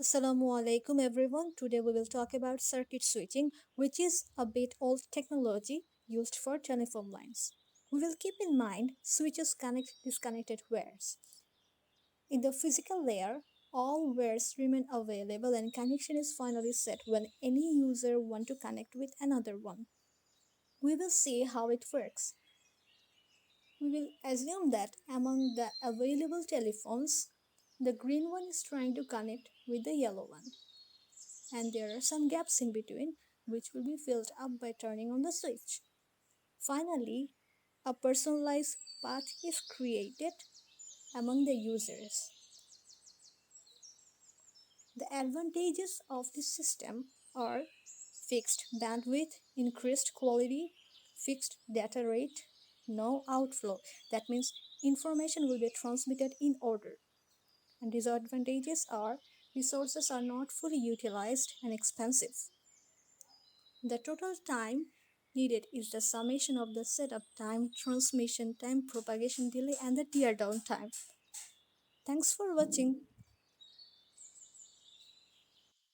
Assalamu alaikum everyone. Today we will talk about circuit switching, which is a bit old technology used for telephone lines. We will keep in mind switches connect disconnected wires. In the physical layer, all wires remain available and connection is finally set when any user want to connect with another one. We will see how it works. We will assume that among the available telephones, the green one is trying to connect with the yellow one, and there are some gaps in between which will be filled up by turning on the switch. Finally, a personalized path is created among the users. The advantages of this system are fixed bandwidth, increased quality, fixed data rate, no outflow. That means information will be transmitted in order. And disadvantages are resources are not fully utilized and expensive. The total time needed is the summation of the setup time, transmission time, propagation delay, and the teardown time. Thanks for watching.